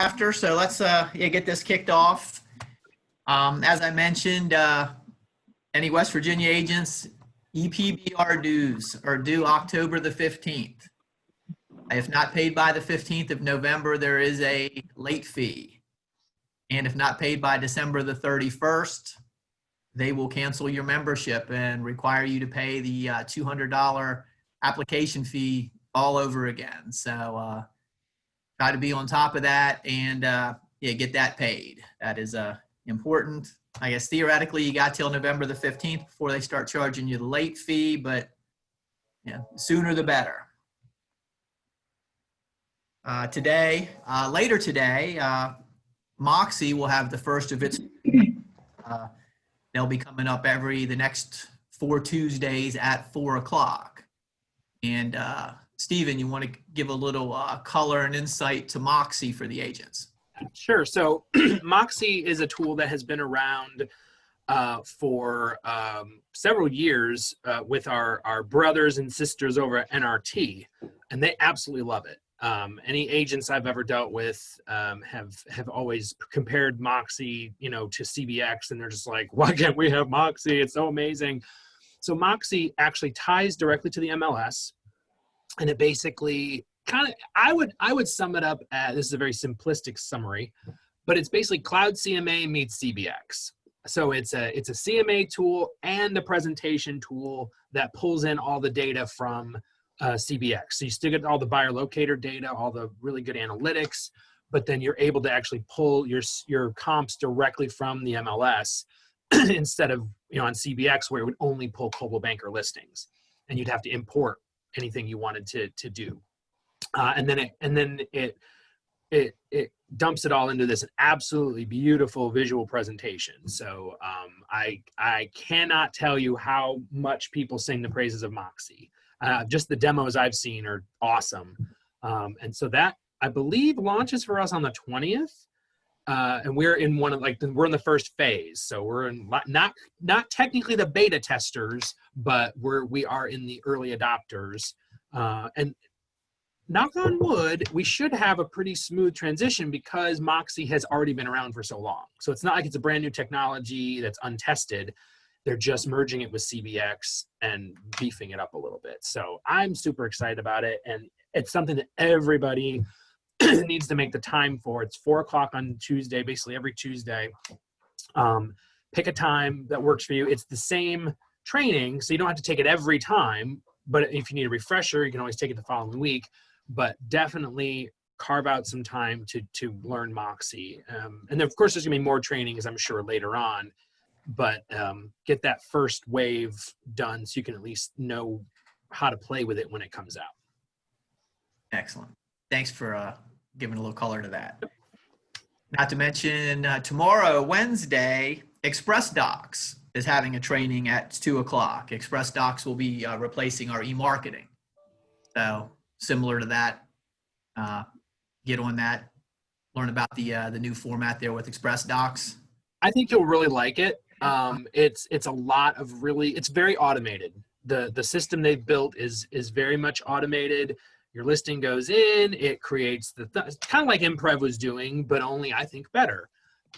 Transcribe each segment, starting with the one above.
after, so let's get this kicked off. As I mentioned, any West Virginia agents, EPBR dues are due October the 15th. If not paid by the 15th of November, there is a late fee. And if not paid by December the 31st, they will cancel your membership and require you to pay the $200 application fee all over again. So try to be on top of that and get that paid. That is important. I guess theoretically you got till November the 15th before they start charging you the late fee, but sooner the better. Later today, Moxie will have the first of its. They'll be coming up the next 4 Tuesdays at 4 o'clock. And Stephen, you want to give a little color and insight to Moxie for the agents? Sure. So Moxie is a tool that has been around for several years with our brothers and sisters over at NRT, and they absolutely love it. Any agents I've ever dealt with have always compared Moxie, to CBX, and they're just like, why can't we have Moxie? It's so amazing. So Moxie actually ties directly to the MLS, and it basically I would sum it up as, this is a very simplistic summary, but it's basically Cloud CMA meets CBX. So it's a CMA tool and a presentation tool that pulls in all the data from CBX. So you still get all the buyer locator data, all the really good analytics, but then you're able to actually pull your comps directly from the MLS instead of on CBX where it would only pull Coldwell Banker listings, and you'd have to import anything you wanted to do. And then it dumps it all into this absolutely beautiful visual presentation. So I cannot tell you how much people sing the praises of Moxie. Just the demos I've seen are awesome. And so that, I believe, launches for us on the 20th. And we're in we're in the first phase. So we're in not technically the beta testers, but we are in the early adopters. And knock on wood, we should have a pretty smooth transition because Moxie has already been around for so long. So it's not like it's a brand new technology that's untested. They're just merging it with CBX and beefing it up a little bit. So I'm super excited about it. And it's something that everybody needs to make the time for. It's 4 o'clock on Tuesday, basically every Tuesday. Pick a time that works for you. It's the same training, so you don't have to take it every time. But if you need a refresher, you can always take it the following week. But definitely carve out some time to learn Moxie. And then, of course, there's going to be more trainings, I'm sure, later on. But get that first wave done so you can at least know how to play with it when it comes out. Excellent. Thanks for giving a little color to that. Not to mention tomorrow, Wednesday, Express Docs is having a training at 2 o'clock. Express Docs will be replacing our e-marketing. So similar to that, get on that, learn about the new format there with Express Docs. I think you'll really like it. It's a lot of it's very automated. The system they've built is very much automated. Your listing goes in, it creates kind of like Imprev was doing, but only I think better.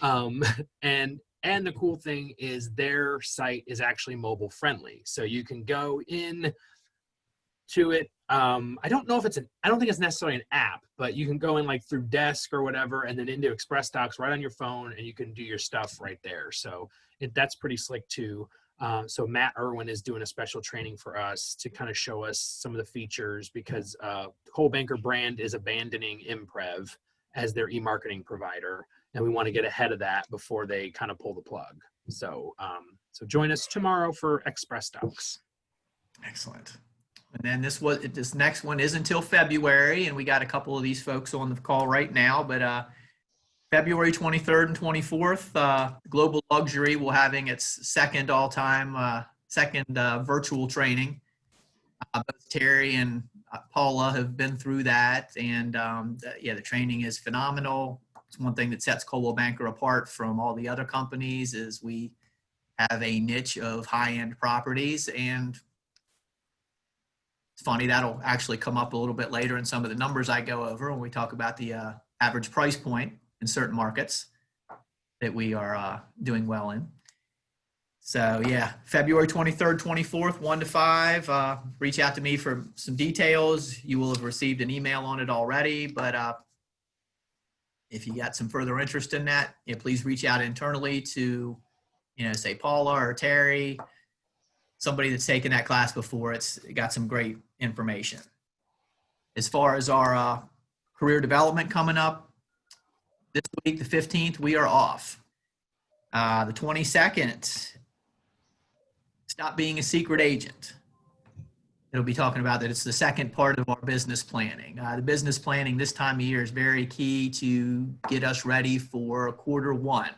And the cool thing is their site is actually mobile friendly. So you can go in to it. I don't think it's necessarily an app, but you can go in like through Desk or whatever, and then into Express Docs right on your phone, and you can do your stuff right there. So that's pretty slick too. So Matt Irwin is doing a special training for us to kind of show us some of the features because Coldwell Banker brand is abandoning Imprev as their e-marketing provider, and we want to get ahead of that before they kind of pull the plug. So so join us tomorrow for Express Docs. Excellent. And then this next one is until February, and we got a couple of these folks on the call right now, but February 23rd and 24th, Global Luxury will having its second virtual training. Both Terry and Paula have been through that, and the training is phenomenal. It's one thing that sets Coldwell Banker apart from all the other companies is we have a niche of high-end properties, and it's funny, that'll actually come up a little bit later in some of the numbers I go over when we talk about the average price point in certain markets that we are doing well in. So yeah, February 23rd, 24th, 1 to 5. Reach out to me for some details. You will have received an email on it already, but if you got some further interest in that, please reach out internally to, say Paula or Terry, somebody that's taken that class before. It's got some great information. As far as our career development coming up, this week, the 15th, we are off. The 22nd, stop being a secret agent. It'll be talking about that it's the second part of our business planning. The business planning this time of year is very key to get us ready for quarter one.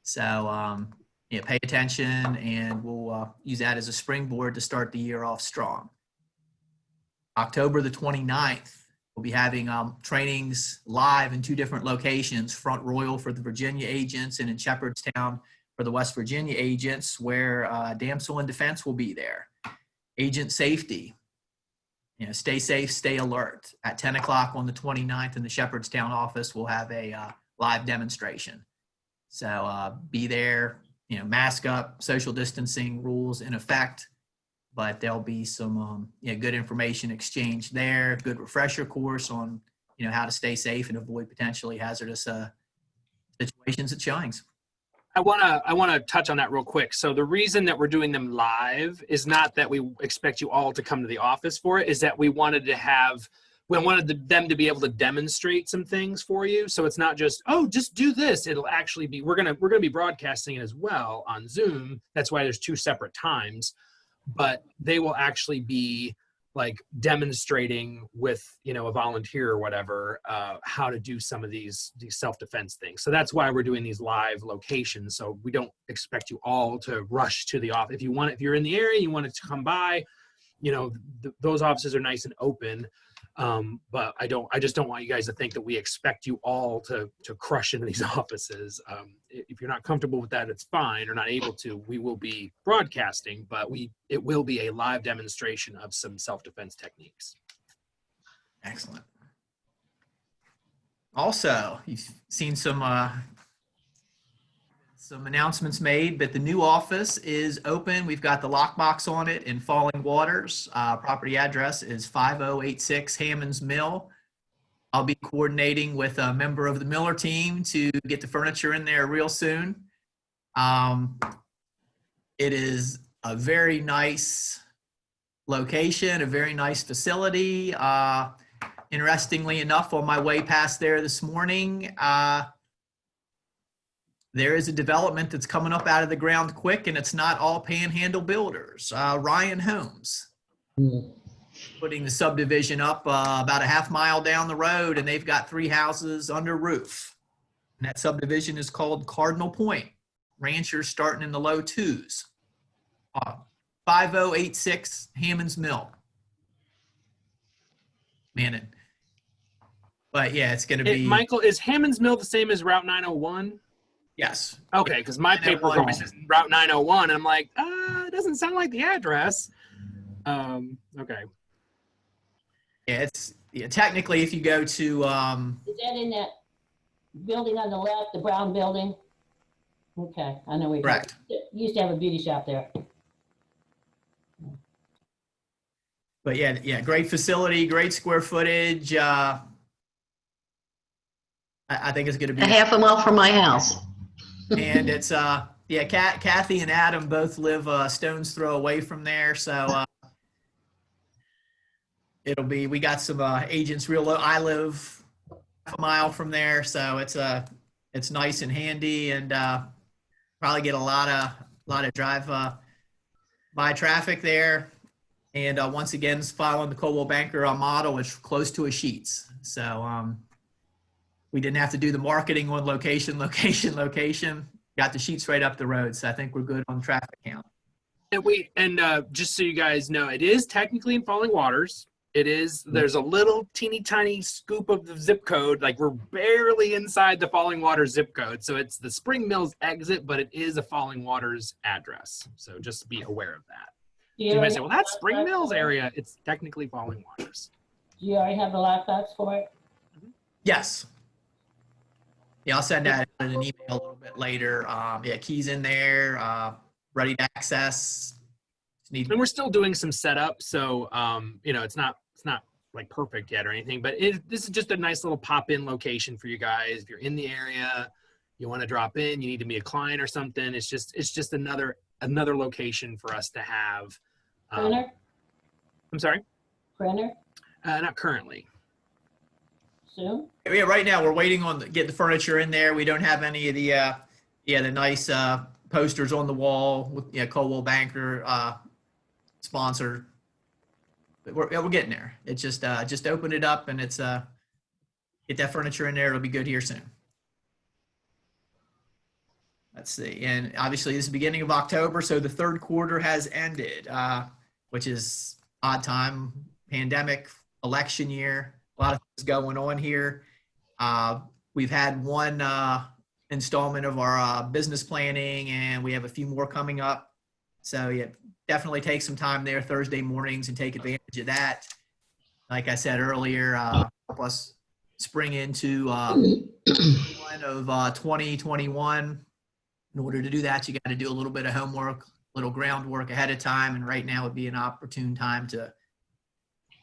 So pay attention, and we'll use that as a springboard to start the year off strong. October the 29th, we'll be having trainings live in 2 different locations, Front Royal for the Virginia agents and in Shepherdstown for the West Virginia agents, where Damsel in Defense will be there. Agent safety, stay safe, stay alert. At 10 o'clock on the 29th in the Shepherdstown office, we'll have a live demonstration. So be there, mask up, social distancing rules in effect, but there'll be some good information exchange there, good refresher course on how to stay safe and avoid potentially hazardous situations at showings. I wanna touch on that real quick. So the reason that we're doing them live is not that we expect you all to come to the office for it, is that we wanted them to be able to demonstrate some things for you. So it's not just, oh, just do this. It'll actually be, we're gonna be broadcasting it as well on Zoom. That's why there's 2 separate times, but they will actually be like demonstrating with, a volunteer or whatever, how to do some of these self-defense things. So that's why we're doing these live locations. So we don't expect you all to rush to the office. If you're in the area, you want it to come by, those offices are nice and open. But I just don't want you guys to think that we expect you all to crush into these offices. If you're not comfortable with that, it's fine, or not able to. We will be broadcasting, but it will be a live demonstration of some self-defense techniques. Excellent. Also, you've seen some announcements made, but the new office is open. We've got the lockbox on it in Falling Waters. Property address is 5086 Hammonds Mill. I'll be coordinating with a member of the Miller team to get the furniture in there real soon. It is a very nice location, a very nice facility. Interestingly enough, on my way past there this morning, there is a development that's coming up out of the ground quick, and it's not all Panhandle builders. Ryan Homes putting the subdivision up about a half mile down the road, and they've got 3 houses under roof. And that subdivision is called Cardinal Point. Ranchers starting in the low 2s. 5086 Hammonds Mill. Man, but yeah, it's going to be. Michael, is Hammonds Mill the same as Route 901? Yes. Okay, because my paperwork always says Route 901, and I'm like, it doesn't sound like the address. Okay. Yeah, technically if you go to Is that in that building on the left, the brown building? Okay, I know we correct. Used to have a beauty shop there. But yeah, great facility, great square footage. I think it's going to be a half a mile from my house. And it's Kathy and Adam both live a stone's throw away from there, so we got some agents real low. I live a mile from there, so it's nice and handy, and probably get a lot of drive by traffic there. And once again, it's following the Coldwell Banker model, which is close to a Sheetz. So we didn't have to do the marketing on location. Got the Sheetz right up the road. So I think we're good on traffic count. And just so you guys know, it is technically in Falling Waters. It is. There's a little teeny tiny scoop of the zip code. Like, we're barely inside the Falling Waters zip code. So it's the Spring Mills exit, but it is a Falling Waters address. So just be aware of that. You might say, well, that's Spring Mills area. It's technically Falling Waters. Do you already have the lockbox for it? Yes. Yeah, I'll send that in an email a little bit later. Yeah, keys in there, ready to access. Just need And we're still doing some setup, so it's not like perfect yet or anything, but this is just a nice little pop-in location for you guys. If you're in the area, you want to drop in, you need to meet a client or something. It's just another location for us to have. Printer, I'm sorry, printer, not currently. soon? Yeah, right now we're waiting on get the furniture in there. We don't have any of the nice posters on the wall with Coldwell Banker sponsor. But we're getting there. It's just open it up and it's get that furniture in there. It'll be good here soon. Let's see, and obviously this is the beginning of October, so the third quarter has ended, which is odd time, pandemic, election year, a lot of things going on here. We've had one installment of our business planning, and we have a few more coming up. So yeah, definitely take some time there Thursday mornings and take advantage of that. Like I said earlier, help us spring into one of 2021. In order to do that, you got to do a little bit of homework, little groundwork ahead of time, and right now would be an opportune time to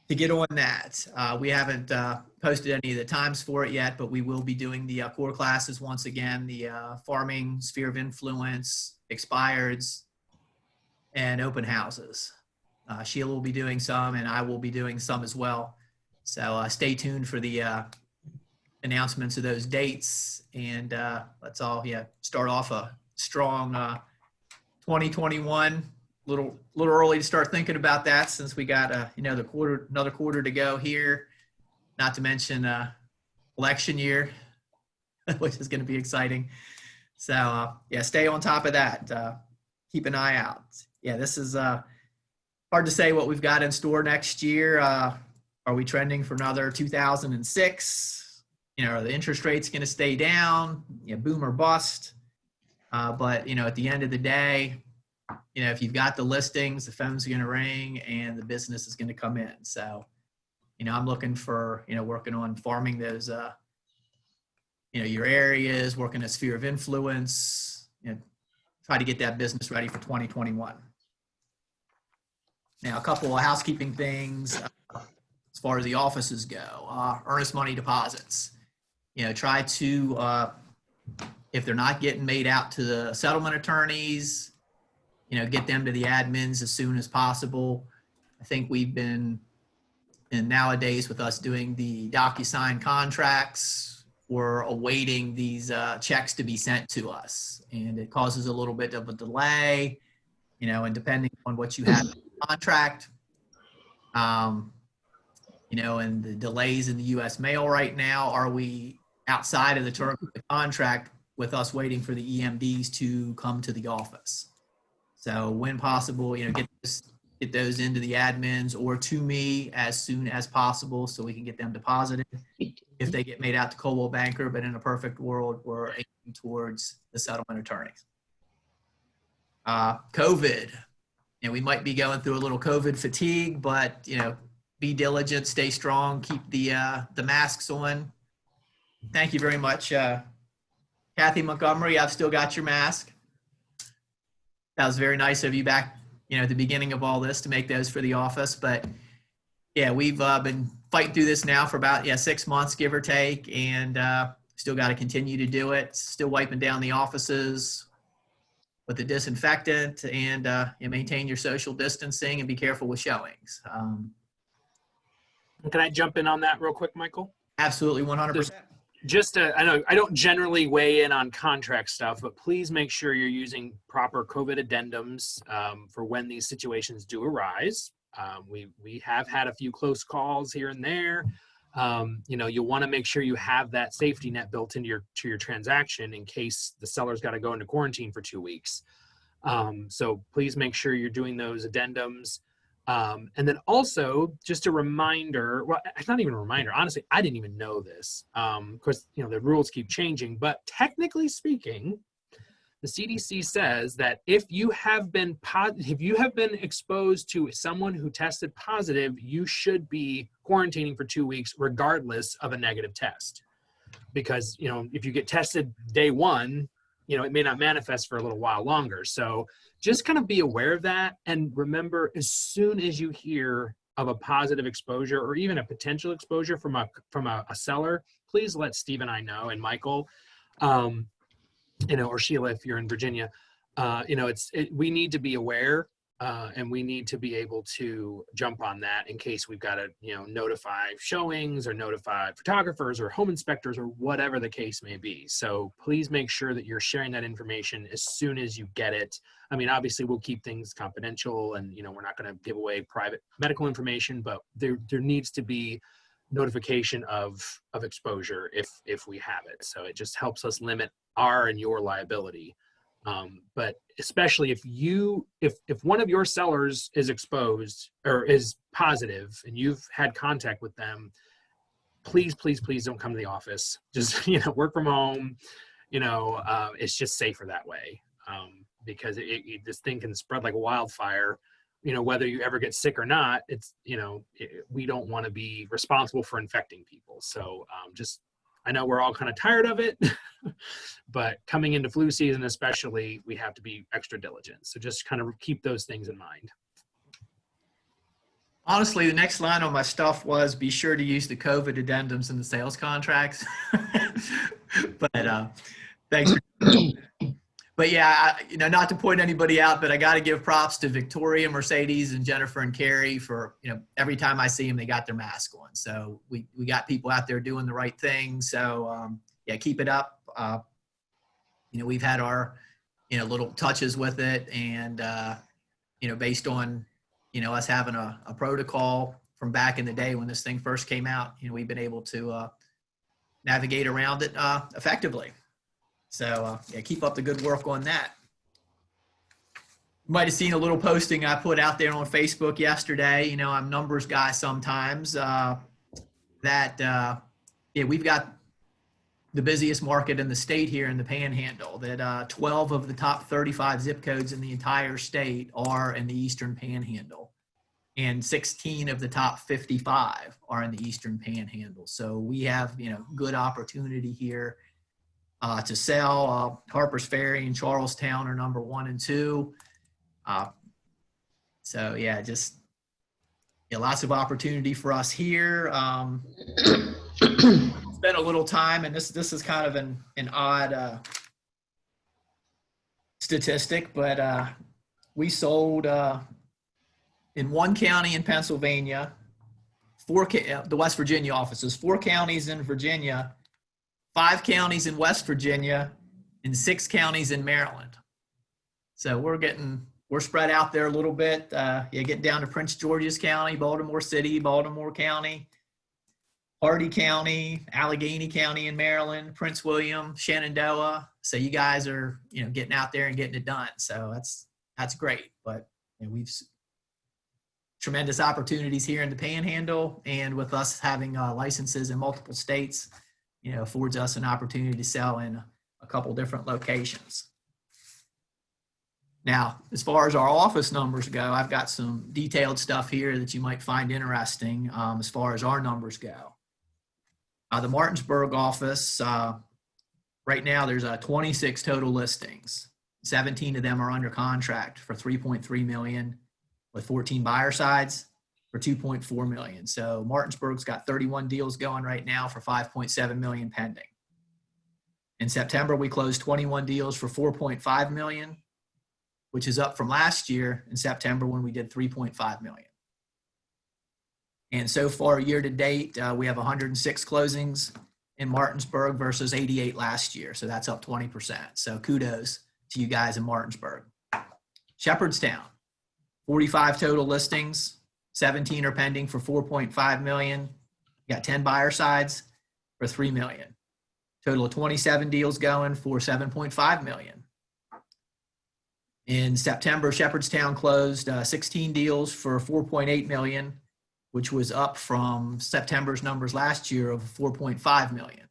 get on that. We haven't posted any of the times for it yet, but we will be doing the core classes once again, the farming, sphere of influence, expireds, and open houses. Sheila will be doing some, and I will be doing some as well. So stay tuned for the announcements of those dates, and let's all start off a strong 2021. Little early to start thinking about that since we got another quarter to go here. Not to mention election year, which is going to be exciting. So stay on top of that. Keep an eye out. Yeah, this is hard to say what we've got in store next year. Are we trending for another 2006? Are the interest rates going to stay down? Boom or bust. But at the end of the day, if you've got the listings, the phone's going to ring and the business is going to come in. So, I'm looking for, working on farming those, your areas, working a sphere of influence, try to get that business ready for 2021. Now, a couple of housekeeping things as far as the offices go. Earnest money deposits. Try to, if they're not getting made out to the settlement attorneys, get them to the admins as soon as possible. I think we've been, and nowadays with us doing the DocuSign contracts, we're awaiting these checks to be sent to us. And it causes a little bit of a delay, and depending on what you have in the contract, and the delays in the U.S. mail right now, are we outside of the term of the contract with us waiting for the EMDs to come to the office? So when possible, get those into the admins or to me as soon as possible so we can get them deposited if they get made out to Coldwell Banker. But in a perfect world, we're aiming towards the settlement attorneys. COVID, we might be going through a little COVID fatigue, but be diligent, stay strong, keep the masks on. Thank you very much, Kathy Montgomery. I've still got your mask. That was very nice of you back, at the beginning of all this to make those for the office. But yeah, we've been fighting through this now for about 6 months, give or take, and still got to continue to do it. Still wiping down the offices with the disinfectant, and maintain your social distancing and be careful with showings. Can I jump in on that real quick, Michael? Absolutely, 100%. I know I don't generally weigh in on contract stuff, but please make sure you're using proper COVID addendums for when these situations do arise. We have had a few close calls here and there. You'll want to make sure you have that safety net built into your transaction in case the seller's got to go into quarantine for 2 weeks. So please make sure you're doing those addendums. And then also just a reminder, well, it's not even a reminder. Honestly, I didn't even know this. Of course, the rules keep changing, but technically speaking, the CDC says that if you have been exposed to someone who tested positive, you should be quarantining for 2 weeks, regardless of a negative test. because, you know, if you get tested day one, you know, it may not manifest for a little while longer. So just kind of be aware of that. And remember, as soon as you hear of a positive exposure or even a potential exposure from a seller, please let Steve and I know, and Michael, you know, or Sheila, if you're in Virginia. You know, we need to be aware, and we need to be able to jump on that in case we've got to, you know, notify showings or notify photographers or home inspectors or whatever the case may be. So please make sure that you're sharing that information as soon as you get it. I mean, obviously we'll keep things confidential, and, you know, we're not going to give away private medical information, but there needs to be notification of exposure if we have it. So it just helps us limit our and your liability. But especially if one of your sellers is exposed or is positive and you've had contact with them, please don't come to the office. Just, you know, work from home. You know, it's just safer that way, because this thing can spread like a wildfire. You know, whether you ever get sick or not, it's, you know, we don't want to be responsible for infecting people. So I know we're all kind of tired of it, but coming into flu season especially, we have to be extra diligent. So just kind of keep those things in mind. Honestly, the next line on my stuff was be sure to use the COVID addendums in the sales contracts. But thanks. But yeah, you know, not to point anybody out, but I got to give props to Victoria, Mercedes, and Jennifer and Carrie for, you know, every time I see them, they got their mask on. So we got people out there doing the right thing. So yeah, keep it up. You know, we've had our, you know, little touches with it, and you know, based on, you know, us having a protocol from back in the day when this thing first came out, you know, we've been able to navigate around it effectively. So yeah, keep up the good work on that. You might have seen a little posting I put out there on Facebook yesterday. You know, I'm a numbers guy sometimes. Yeah, we've got the busiest market in the state here in the Panhandle. That 12 of the top 35 zip codes in the entire state are in the Eastern Panhandle, and 16 of the top 55 are in the Eastern Panhandle. So we have, you know, good opportunity here to sell. Harpers Ferry and Charlestown are number 1 and 2. So yeah, just, yeah, lots of opportunity for us here. Spent a little time, and this is kind of an odd statistic, but we sold in one county in Pennsylvania, the West Virginia offices, 4 counties in Virginia, 5 counties in West Virginia, and 6 counties in Maryland. So we're spread out there a little bit. You get down to Prince George's County, Baltimore City, Baltimore County, Hardee County, Allegheny County in Maryland, Prince William, Shenandoah. So you guys are, you know, getting out there and getting it done. So that's great. But, you know, we've tremendous opportunities here in the Panhandle, and with us having licenses in multiple states, you know, affords us an opportunity to sell in a couple different locations. Now, as far as our office numbers go, I've got some detailed stuff here that you might find interesting as far as our numbers go. The Martinsburg office, right now there's 26 total listings. 17 of them are under contract for $3.3 million, with 14 buyer sides for $2.4 million. So Martinsburg's got 31 deals going right now for $5.7 million pending. In September, we closed 21 deals for $4.5 million, which is up from last year in September when we did $3.5 million. And so far, year to date, we have 106 closings in Martinsburg versus 88 last year. So that's up 20%. So kudos to you guys in Martinsburg. Shepherdstown, 45 total listings, 17 are pending for $4.5 million. You got 10 buyer sides for $3 million. Total of 27 deals going for $7.5 million. In September, Shepherdstown closed 16 deals for $4.8 million, which was up from September's numbers last year of $4.5 million.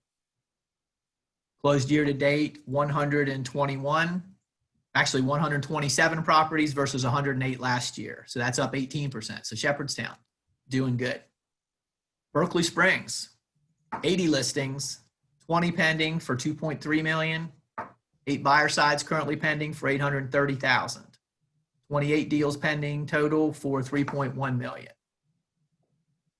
Closed year to date, 127 properties versus 108 last year. So that's up 18%. So Shepherdstown, doing good. Berkeley Springs, 80 listings, 20 pending for 2.3 million. 8 buyer sides currently pending for 830,000. 28 deals pending total for 3.1 million.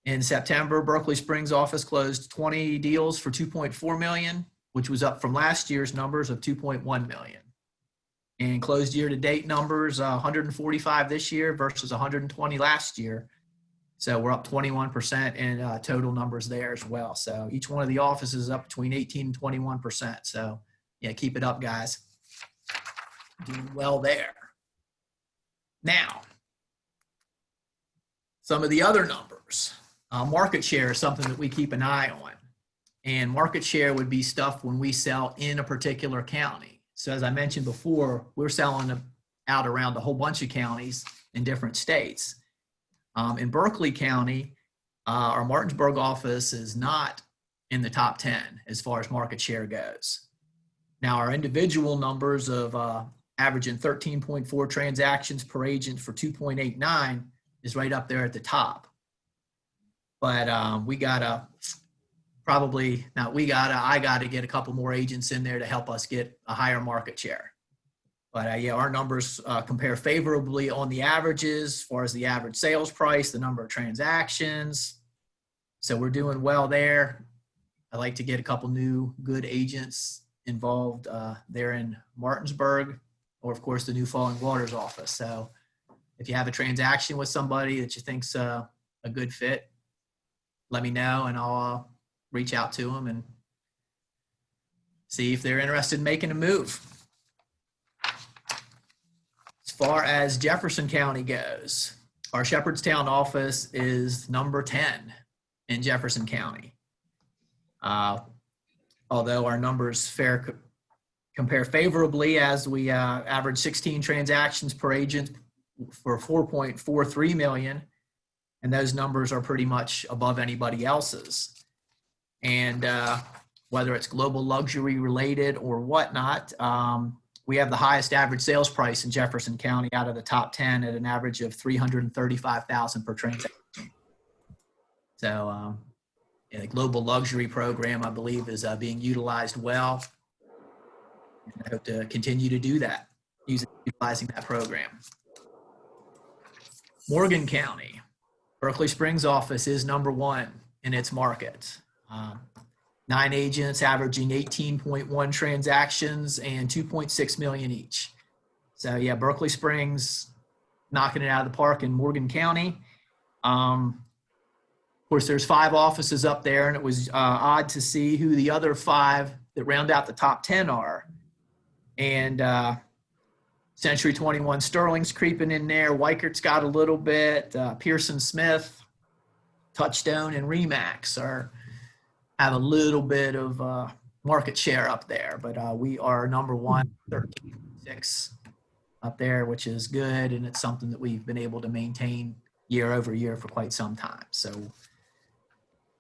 In September, Berkeley Springs office closed 20 deals for 2.4 million, which was up from last year's numbers of 2.1 million. And closed year-to-date numbers, 145 this year versus 120 last year. So we're up 21% in total numbers there as well. So each one of the offices is up between 18 and 21%. So yeah, keep it up, guys. Doing well there. Now, some of the other numbers. Market share is something that we keep an eye on. And market share would be stuff when we sell in a particular county. So as I mentioned before, we're selling out around a whole bunch of counties in different states. In Berkeley County, our Martinsburg office is not in the top 10 as far as market share goes. Now, our individual numbers of averaging 13.4 transactions per agent for 2.89 is right up there at the top. But we gotta I gotta get a couple more agents in there to help us get a higher market share. But yeah, our numbers compare favorably on the averages as far as the average sales price, the number of transactions. So we're doing well there. I'd like to get a couple new good agents involved there in Martinsburg, or of course the New Falling Waters office. So if you have a transaction with somebody that you think's a good fit, let me know and I'll reach out to them and see if they're interested in making a move. As far as Jefferson County goes, our Shepherdstown office is number 10 in Jefferson County. Although our numbers compare favorably as we average 16 transactions per agent for 4.43 million, and those numbers are pretty much above anybody else's. And whether it's global luxury related or whatnot, we have the highest average sales price in Jefferson County out of the top 10 at an average of $335,000 per transaction. So yeah, the global luxury program, I believe, is being utilized well. And I hope to continue to do that, utilizing that program. Morgan County, Berkeley Springs office is number 1 in its market. 9 agents averaging 18.1 transactions and 2.6 million each. So yeah, Berkeley Springs knocking it out of the park in Morgan County. Of course, there's 5 offices up there, and it was odd to see who the other 5 that round out the top 10 are. And Century 21 Sterling's creeping in there. Weichert's got a little bit. Pearson Smith, Touchstone, and Remax have a little bit of market share up there, but we are number 1, 13.6 up there, which is good, and it's something that we've been able to maintain year over year for quite some time. So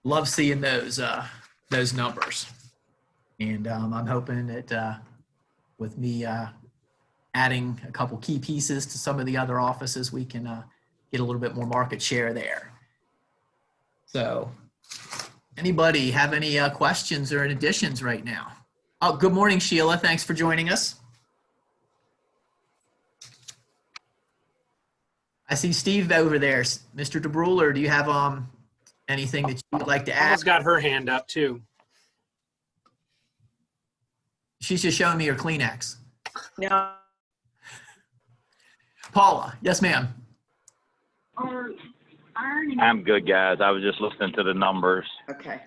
love seeing those numbers, and I'm hoping that with me adding a couple key pieces to some of the other offices, we can get a little bit more market share there. So anybody have any questions or additions right now? Oh, good morning, Sheila. Thanks for joining us. I see Steve over there. Mr. DeBruler, do you have anything that you'd like to add? Paula's got her hand up too. She's just showing me her Kleenex. No. Paula, yes, ma'am. I'm good, guys. I was just listening to the numbers. Okay.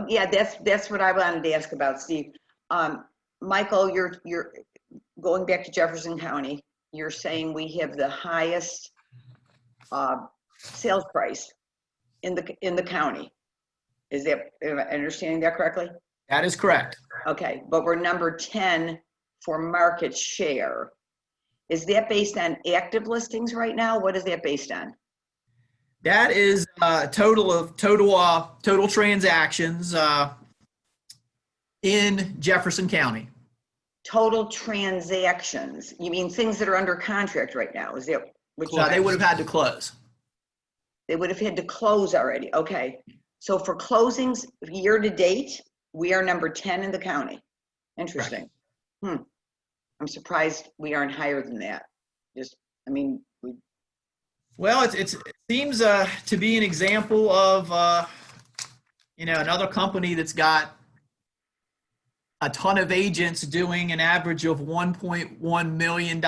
Yeah, that's what I wanted to ask about, Steve. Michael, you're going back to Jefferson County. You're saying we have the highest sales price in the county. Am I understanding that correctly? That is correct. Okay, but we're number 10 for market share. Is that based on active listings right now? What is that based on? That is total transactions in Jefferson County. Total transactions. You mean things that are under contract right now? Is that what you? So they would have had to close. They would have had to close already. Okay. So for closings year to date, We are number 10 in the county. Interesting. I'm surprised we aren't higher than that. Well, it seems to be an example of another company that's got a ton of agents doing an average of $1.1 million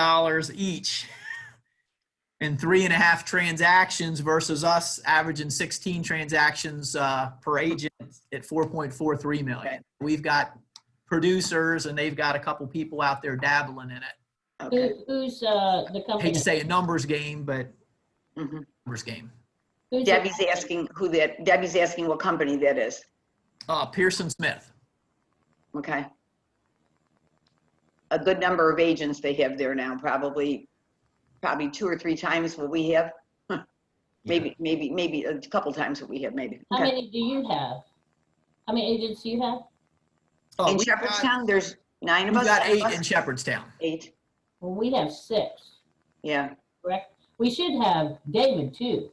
each in 3.5 transactions versus us averaging 16 transactions per agent at 4.43 million. Okay. We've got producers and they've got a couple people out there dabbling in it. Okay. Who's the I hate company? to say a numbers game, but Mhm. numbers game. Who's the- Debbie's asking what company that is. Pearson Smith. Okay. A good number of agents they have there now, probably 2 or 3 times what we have. Maybe a couple times what we have, maybe. How Okay. many do you have? How many agents do you have? Oh, In we've got- Shepherdstown, there's 9 of We've us. got 9 of 8 us? in Shepherdstown. 8, Well, we have 6, yeah. correct? We should have David too.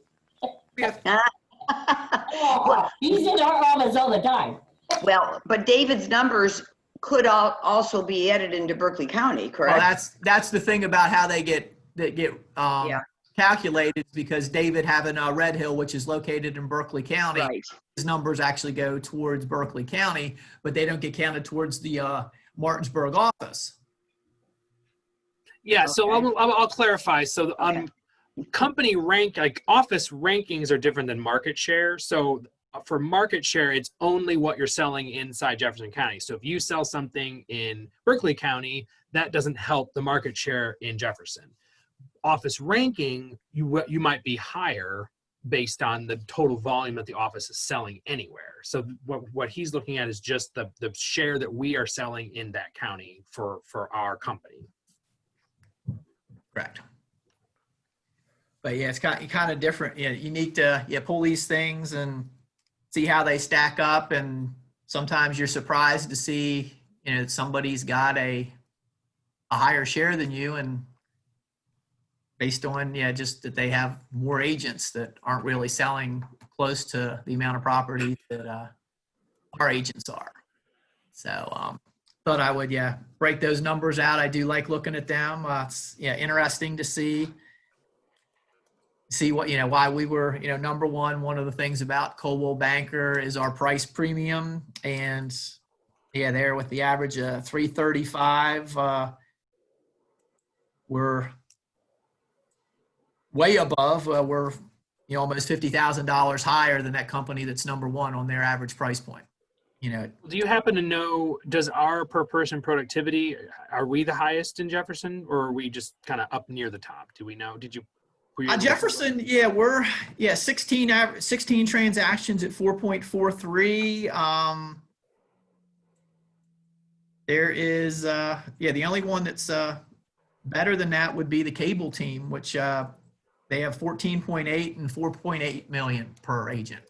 We have, Oh, he's in our office all the time. Well, but David's numbers could also be added into Berkeley County, well, correct? that's the thing about how they get Yeah. calculated, because David having Red Hill, which is located in Berkeley County, Right. his numbers actually go towards Berkeley County, but they don't get counted towards the Martinsburg office. Yeah, so Okay. I'll clarify. So on company rank, like office rankings are different than market share. So for market share, it's only what you're selling inside Jefferson County. So if you sell something in Berkeley County, that doesn't help the market share in Jefferson. Office ranking, you might be higher based on the total volume that the office is selling anywhere. So what he's looking at is just the share that we are selling in that county for our company. Correct. But yeah, it's kind of different. You need to pull these things and see how they stack up. And sometimes you're surprised to see, somebody's got a higher share than you, and based on, just that they have more agents that aren't really selling close to the amount of property that our agents are. So, thought I would, break those numbers out. I do like looking at them. It's interesting to see what, why we were, number one. One of the things about Coldwell Banker is our price premium, and there with the average of 335, we're way above. We're almost $50,000 higher than that company that's number one on their average price point. Do you happen to know, does our per person productivity, are we the highest in Jefferson, or are we just kind of up near the top? Do we know? Were you able to- Jefferson, we're 16 transactions at 4.43. There is the only one that's better than that would be the cable team, which they have 14.8 and 4.8 million per agent.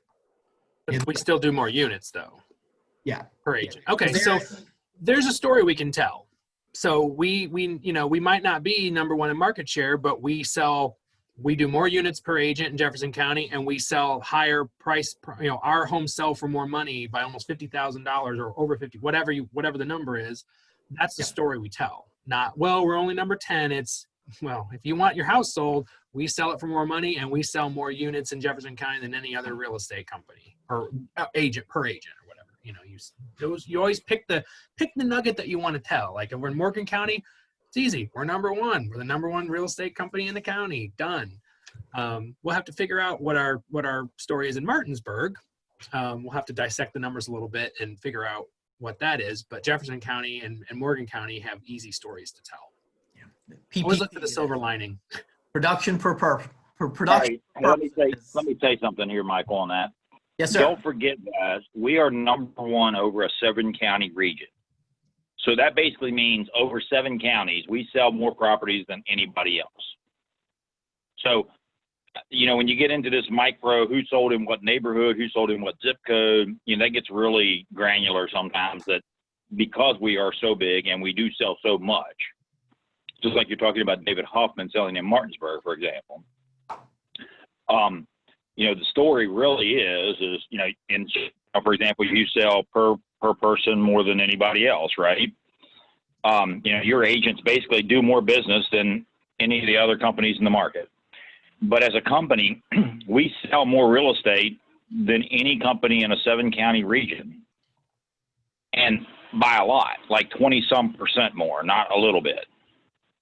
But we still do more units though. Yeah. Per agent. Okay, so there's a story we can tell. So we might not be number one in market share, but we do more units per agent in Jefferson County, and we sell higher price. Our homes sell for more money by almost $50,000 or over 50, whatever the number is. That's the story we tell. Not, well, we're only number 10. It's, well, if you want your house sold, we sell it for more money, and we sell more units in Jefferson County than any other real estate company or agent per agent or whatever. You always pick the nugget that you want to tell. Like if we're in Morgan County, it's easy. We're number one. We're the number one real estate company in the county. Done. We'll have to figure out what our story is in Martinsburg. We'll have to dissect the numbers a little bit and figure out what that is. But Jefferson County and Morgan County have easy stories to tell. Always look for the silver lining. Production per All production. right, let me say something here, Michael, on that. Yes, sir. Don't forget, guys, we are number one over a 7-county region. So that basically means over 7 counties, we sell more properties than anybody else. So, when you get into this micro, who sold in what neighborhood, who sold in what zip code, that gets really granular sometimes, that because we are so big and we do sell so much, just like you're talking about David Hoffman selling in Martinsburg, for example. The story really is, for example, you sell per per person more than anybody else, right? Your agents basically do more business than any of the other companies in the market. But as a company, we sell more real estate than any company in a 7-county region. And by a lot, like 20-some% more, not a little bit.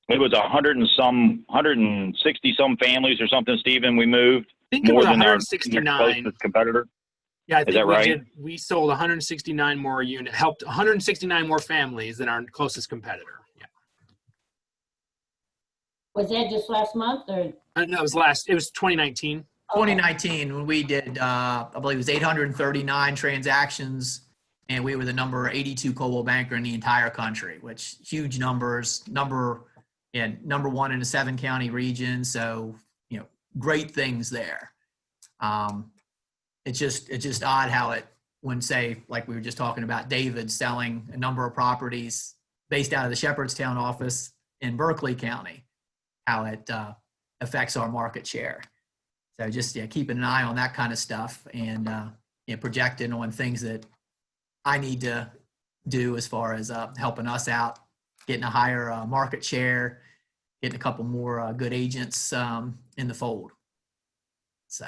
It was 160 some families or something, Stephen, we moved. I think it More was than our 169. closest competitor. Yeah, I Is think that we right? did. We sold 169 more units, helped 169 more families than our closest competitor. Yeah. Was that just last month or? No, it was 2019. 2019, when we did, I believe it was 839 transactions, and we were the number 82 Coldwell banker in the entire country, which huge numbers, number one in a 7-county region. So, great things there. It's just odd how when say, like we were just talking about David selling a number of properties based out of the Shepherdstown office in Berkeley County, how it affects our market share. So just keeping an eye on that kind of stuff and projecting on things that I need to do as far as helping us out, getting a higher market share, getting a couple more good agents in the fold. So,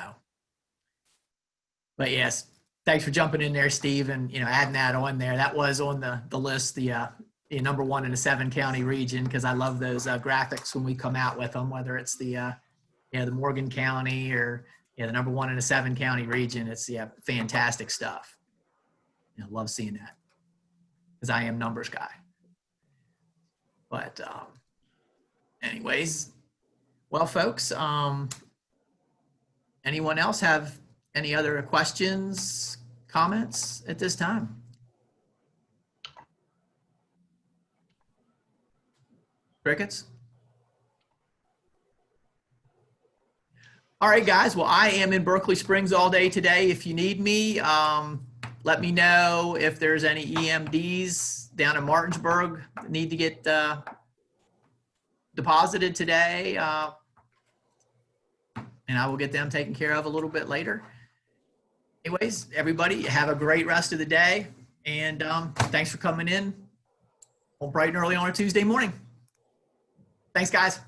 but yes, thanks for jumping in there, Steve, and adding that on there. That was on the list, the number one in a 7-county region, because I love those graphics when we come out with them, whether it's the Morgan County or the number one in a 7-county region. It's fantastic stuff. Love seeing that because I am numbers guy. But anyways, well, folks, anyone else have any other questions, comments at this time? Crickets? All right, guys. Well, I am in Berkeley Springs all day today. If you need me, let me know if there's any EMDs down in Martinsburg that need to get deposited today. And I will get them taken care of a little bit later. Anyways, everybody, have a great rest of the day. And thanks for coming in bright and early on a Tuesday morning. Thanks, guys.